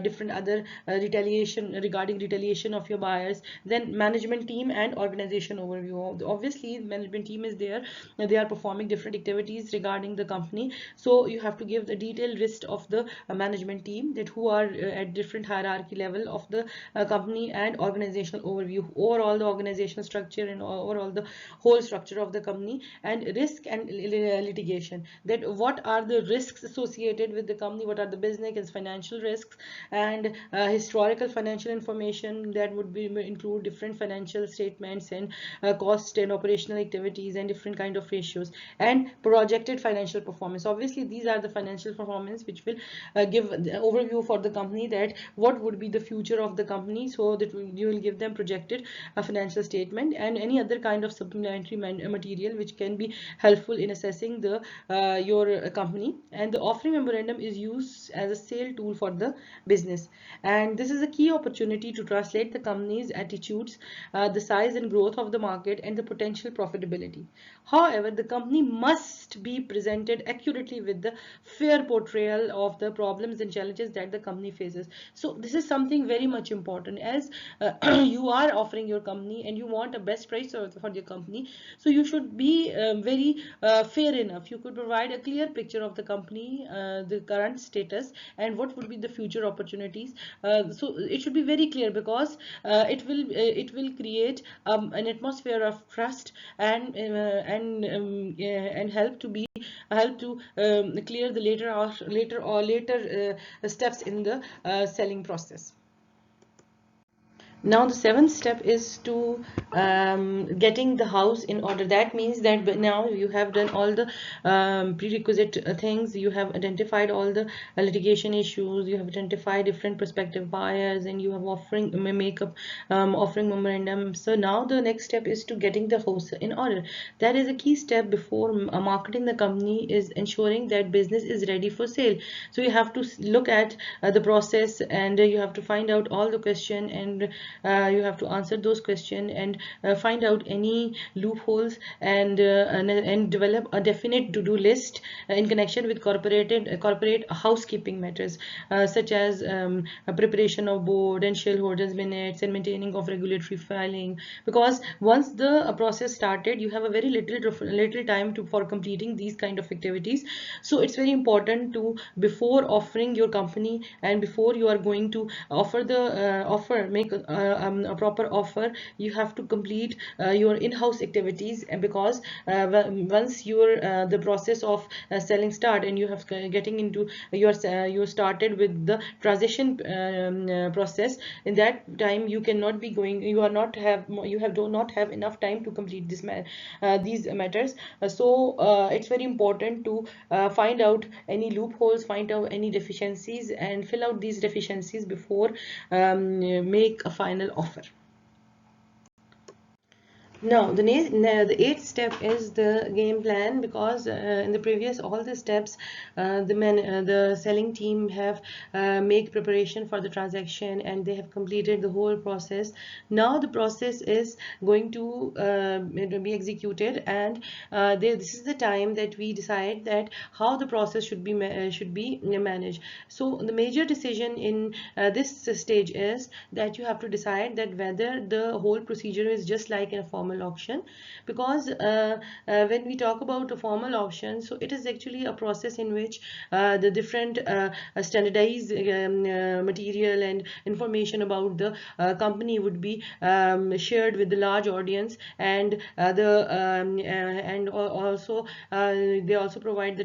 different other retaliation of your buyers. Then management team and organization overview. Obviously, management team is there, they are performing different activities regarding the company, so you have to give the detailed list of the management team, that who are at different hierarchy level of the company, and organizational overview, overall the organizational structure and overall the whole structure of the company. And risk and litigation, that what are the risks associated with the company, what are the business and financial risks, and historical financial information, that would be include different financial statements, and cost and operational activities, and different kind of ratios, and projected financial performance. Obviously, these are the financial performance which will give the overview for the company, that what would be the future of the company, so that you will give them projected financial statement, and any other kind of supplementary material which can be helpful in assessing the your company. And the offering memorandum is used as a sale tool for the business, and this is a key opportunity to translate the company's attitudes, the size and growth of the market, and the potential profitability. However, the company must be presented accurately with the fair portrayal of the problems and challenges that the company faces. So this is something very much important, as you are offering your company and you want a best price for your company, so you should be very fair enough. You could provide a clear picture of the company, the current status, and what would be the future opportunities. So it should be very clear, because it will create an atmosphere of trust, and help to clear the later steps in the selling process. Now the seventh step is to getting the house in order. That means that now you have done all the prerequisite things. You have identified all the litigation issues. You have identified different prospective buyers, and you have offering memorandum. So now the next step is to getting the house in order. That is a key step before marketing the company, is ensuring that business is ready for sale. So you have to look at the process, and you have to find out all the question, and you have to answer those questions, and find out any loopholes, and develop a definite to-do list in connection with corporate housekeeping matters, such as preparation of board and shareholders minutes, and maintaining of regulatory filing. Because once the process started, you have a very little time for completing these kind of activities. So it's very important to, before offering your company, and before you are going to make a proper offer, you have to complete your in-house activities. And because once the process of selling start, and you have getting into you started with the transition process, in that time you cannot be going, do not have enough time to complete these matters. So it's very important to find out any loopholes, find out any deficiencies, and fill out these deficiencies before make a final offer. Now, the eighth step is the game plan, because in the previous all the steps, the selling team have made preparation for the transaction, and they have completed the whole process. Now the process is going to be executed, and this is the time that we decide that how the process should be managed. So the major decision in this stage is that you have to decide that whether the whole procedure is just like in a formal auction. Because when we talk about a formal auction, so it is actually a process in which the different standardized material and information about the company would be shared with the large audience, and also they also provide the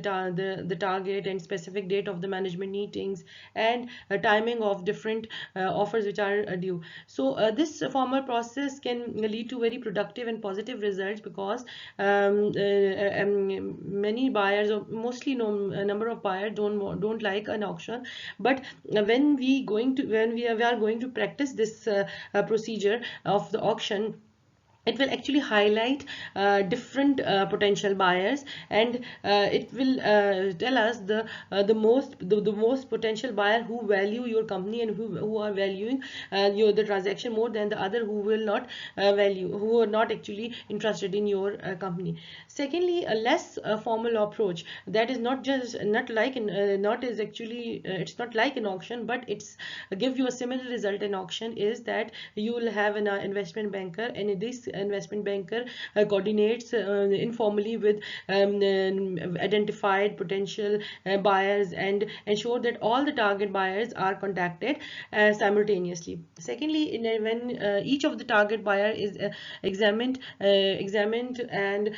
target and specific date of the management meetings, and timing of different offers which are due. So this formal process can lead to very productive and positive results, because many buyers, or mostly a number of buyers, don't like an auction. But when we are going to practice this procedure of the auction, it will actually highlight different potential buyers, and it will tell us the most potential buyer who value your company, and who are valuing the transaction more than the other, who will not who are not actually interested in your company. Secondly, a less formal approach, that is not just not like in not is actually it's not like an auction, but it's give you a similar result in auction, is that you will have an investment banker, and this investment banker coordinates informally with identified potential buyers, and ensure that all the target buyers are contacted simultaneously. Secondly, when each of the target buyer is examined and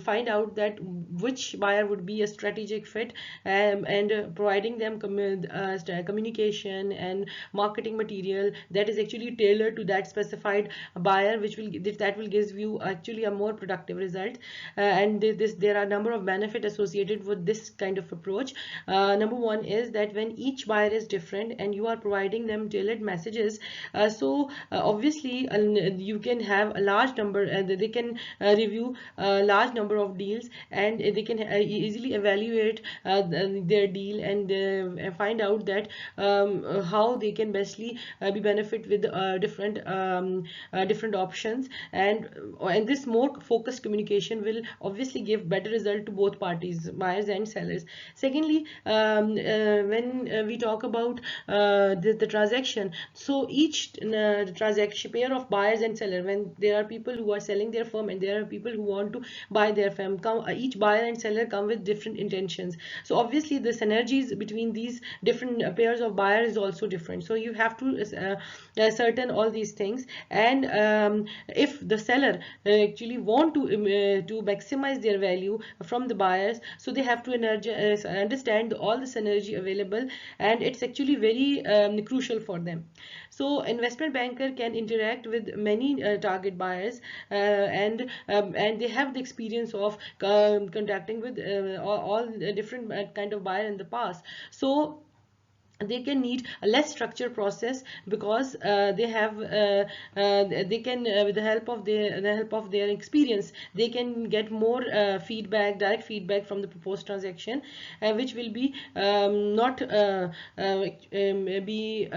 find out that which buyer would be a strategic fit, and providing them communication and marketing material that is actually tailored to that specified buyer, which will that will give you actually a more productive result. And there are a number of benefits associated with this kind of approach. Number one is that when each buyer is different and you are providing them tailored messages, obviously you can have a large number, and they can review a large number of deals, and they can easily evaluate their deal, and find out that how they can bestly be benefit with different options, and this more focused communication will obviously give better result to both parties, buyers and sellers. Secondly, when we talk about the transaction, so each transaction pair of buyers and seller, when there are people who are selling their firm and there are people who want to buy their firm, each buyer and seller come with different intentions, so obviously the synergies between these different pairs of buyers is also different. So you have to ascertain all these things, and if the seller actually want to maximize their value from the buyers, so they have to understand all the synergy available, and it's actually very crucial for them. So investment banker can interact with many target buyers, and they have the experience of contacting with all different kind of buyer in the past, so they can need a less structured process, because they have they can with the help of their experience, they can get more direct feedback from the proposed transaction, which will be not be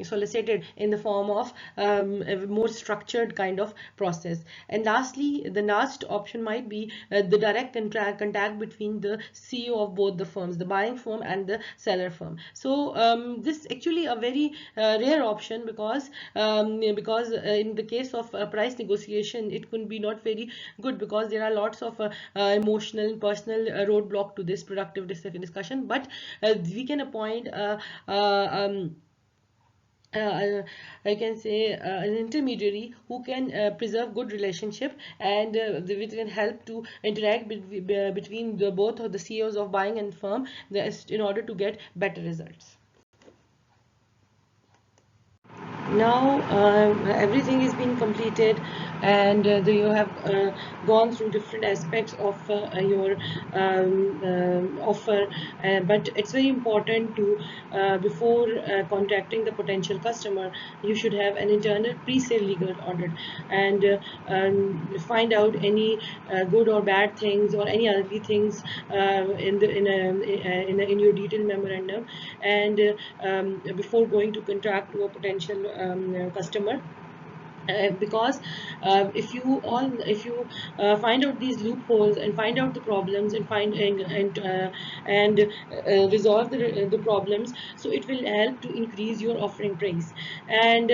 solicited in the form of a more structured kind of process. And lastly, the last option might be the direct contact between the CEO of both the firms, the buying firm and the seller firm. So this is actually a very rare option, because in the case of price negotiation, it could be not very good, because there are lots of emotional personal roadblock to this productive discussion. But we can appoint I can say an intermediary who can preserve good relationship, and which can help to interact between both of the CEOs of buying and firm, in order to get better results. Now everything is being completed, and you have gone through different aspects of your offer, but it's very important to before contacting the potential customer, you should have an internal pre-sale legal audit, and find out any good or bad things, or any ugly things in your detailed memorandum, and before going to contract to a potential customer. Because if you find out these loopholes, and find out the problems, and find and resolve the problems, so it will help to increase your offering price. And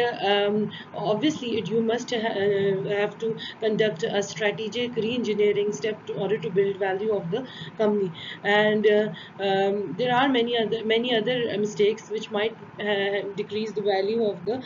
obviously you must have to conduct a strategic re-engineering step to order to build value of the company. And there are many other mistakes which might decrease the value of the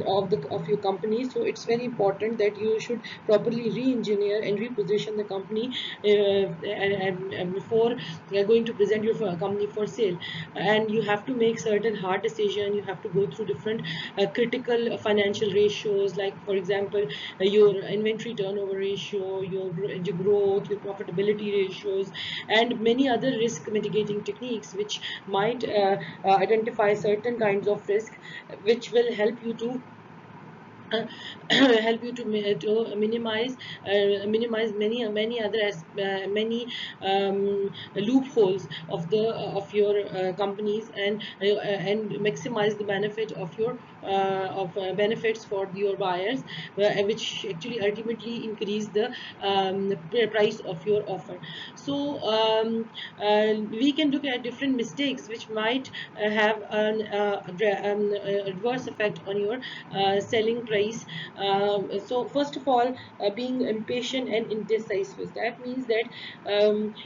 of your company. So it's very important that you should properly re-engineer and reposition the company and before going to present your company for sale. And you have to make certain hard decisions. You have to go through different critical financial ratios, like for example your inventory turnover ratio, your growth, your profitability ratios, and many other risk mitigating techniques, which might identify certain kinds of risk, which will help you to uh, help you to minimize many other many loopholes of the of your companies, and maximize the benefit of your benefits for your buyers, which actually ultimately increase the price of your offer. So we can look at different mistakes which might have an adverse effect on your selling price. So first of all, being impatient and indecisive. That means that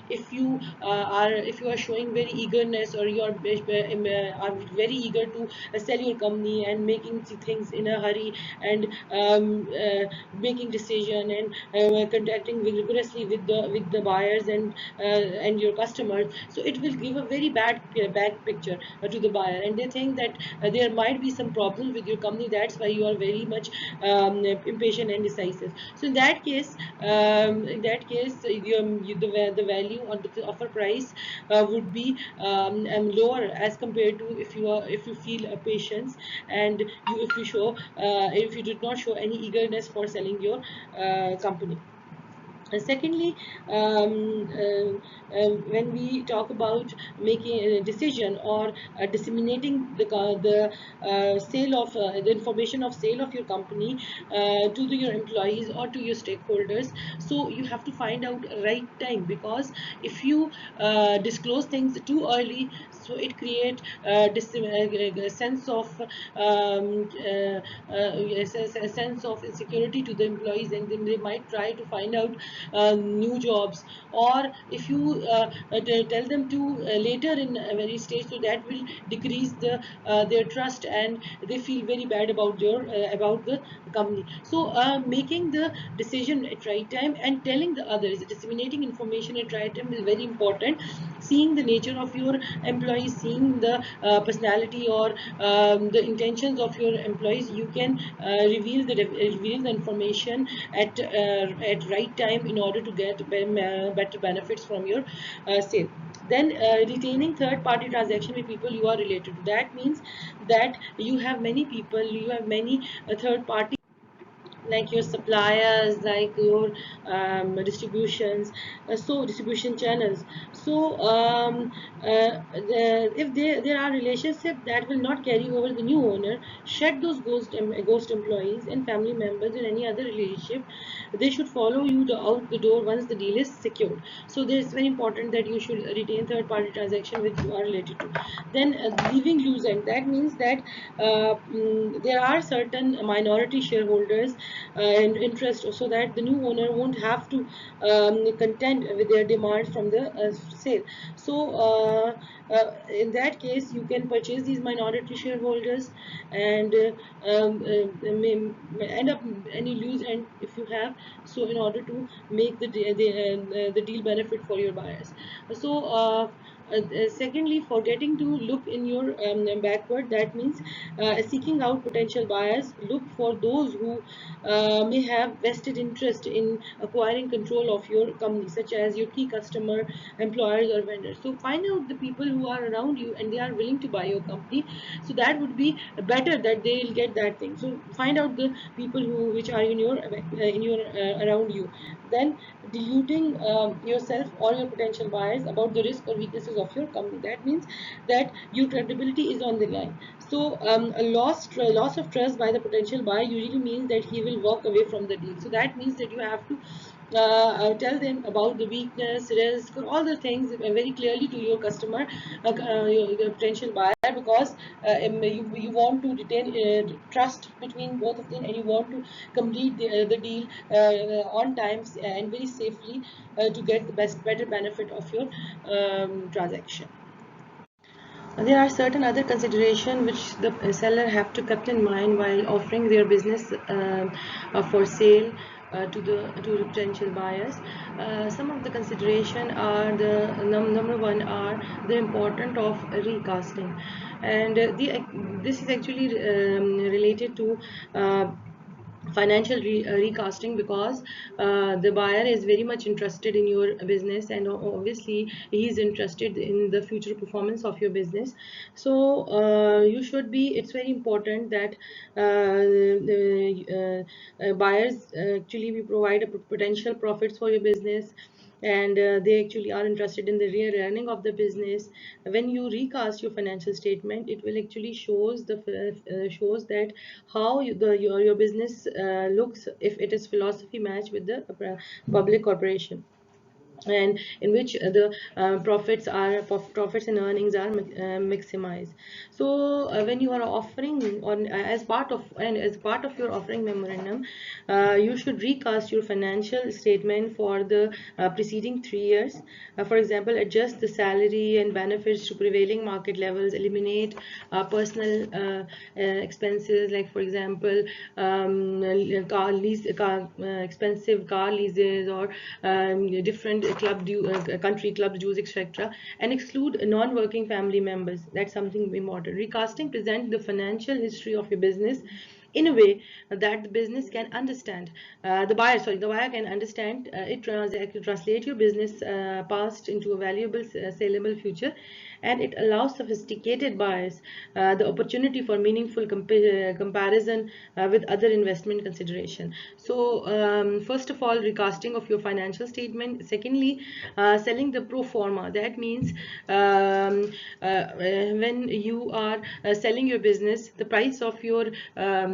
if you are showing very eagerness, or you are very eager to sell your company and making things in a hurry, and making decision, and contacting rigorously with the buyers and your customers, so it will give a very bad picture to the buyer, and they think that there might be some problems with your company. That's why you are very much impatient and decisive. So in that case, the value or the offer price would be lower as compared to if you feel a patience, and if you did not show any eagerness for selling your company. Secondly, when we talk about making a decision, or disseminating the sale of the information of sale of your company to your employees or to your stakeholders, so you have to find out right time, because if you disclose things too early, so it creates a sense of a sense of insecurity to the employees, and then they might try to find out new jobs. Or if you tell them to later in a very stage, so that will decrease their trust, and they feel very bad about the company. So making the decision at right time and telling the others, disseminating information at right time is very important. Seeing the nature of your employees, seeing the personality, or the intentions of your employees, you can reveal the information at right time in order to get better benefits from your sale. Then retaining third party transaction with people you are related to. That means that you have many people, you have many third party, like your suppliers, like your distribution channels. So if there are relationships that will not carry over the new owner, shed those ghost employees and family members and any other relationship. They should follow you out the door once the deal is secured. So it's very important that you should retain third party transaction which you are related to. Then leaving loose end. That means that there are certain minority shareholders and interest, so that the new owner won't have to contend with their demands from the sale. So in that case, you can purchase these minority shareholders, and may end up any loose end if you have, so in order to make the deal benefit for your buyers. So secondly, forgetting to look in your backward. That means seeking out potential buyers. Look for those who may have vested interest in acquiring control of your company, such as your key customer, employers, or vendors. So find out the people who are around you and they are willing to buy your company. So that would be better, that they will get that thing. So find out the people which are in your around you. Then diluting yourself or your potential buyers about the risk or weaknesses of your company. That means that your credibility is on the line. So loss of trust by the potential buyer usually means that he will walk away from the deal. So that means that you have to tell them about the weakness, risk, all the things very clearly to your customer, your potential buyer, because you want to retain trust between both of them, and you want to complete the deal on time and very safely to get the better benefit of your transaction. There are certain other considerations which the seller have to keep in mind while offering their business for sale to the potential buyers. Some of the consideration are the number one are the importance of recasting, and this is actually related to financial recasting, because the buyer is very much interested in your business, and obviously he is interested in the future performance of your business. So you should be, it's very important that the buyers actually we provide a potential profits for your business, and they actually are interested in the real earning of the business. When you recast your financial statement, it will actually shows that how your business looks, if it is philosophy match with the public corporation, and in which the profits and earnings are maximized. So when you are offering on as part of your offering memorandum, you should recast your financial statement for the preceding 3 years. For example, adjust the salary and benefits to prevailing market levels, eliminate personal expenses, like for example expensive car leases, or different country clubs dues, etc., and exclude non-working family members. That's something important. Recasting present the financial history of your business in a way that the business can understand, the buyer can understand it, translate your business past into a valuable saleable future, and it allows sophisticated buyers the opportunity for meaningful comparison with other investment consideration. So first of all, recasting of your financial statement. Secondly, selling the pro forma. That means when you are selling your business, the price of your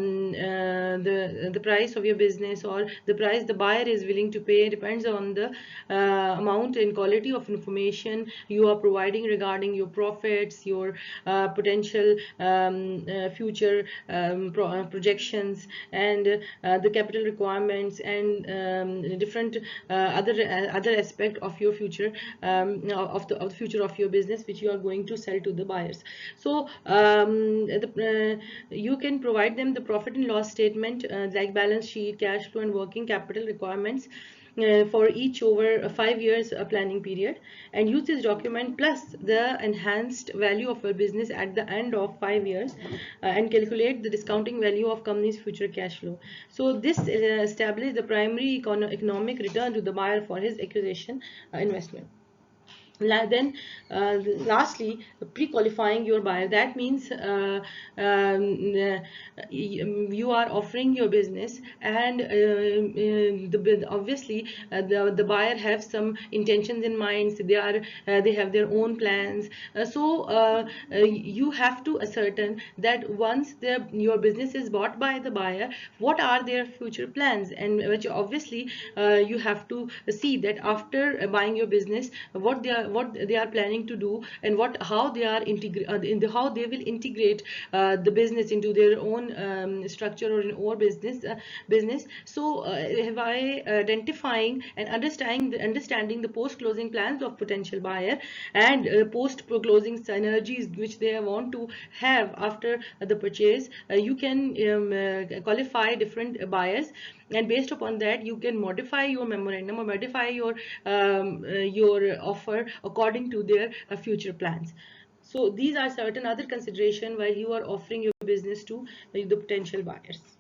the price of your business, or the price the buyer is willing to pay, depends on the amount and quality of information you are providing regarding your profits, your potential future projections, and the capital requirements, and different other aspect of your future, of the future of your business, which you are going to sell to the buyers. So you can provide them the profit and loss statement, like balance sheet, cash flow, and working capital requirements for each over a 5 years planning period, and use this document plus the enhanced value of your business at the end of 5 years, and calculate the discounting value of company's future cash flow. So this establishes the primary economic return to the buyer for his acquisition investment. Then lastly, pre-qualifying your buyer. That means you are offering your business, and obviously the buyer have some intentions in mind. So they have their own plans. You have to ascertain that once your business is bought by the buyer, what are their future plans, and which obviously you have to see that after buying your business, what they are planning to do, and how they are how they will integrate the business into their own structure, or in our business. So by identifying and understanding the post closing plans of potential buyer, and post closing synergies which they want to have after the purchase, you can qualify different buyers, and based upon that you can modify your memorandum, or modify your offer according to their future plans. So these are certain other consideration while you are offering your business to the potential buyers.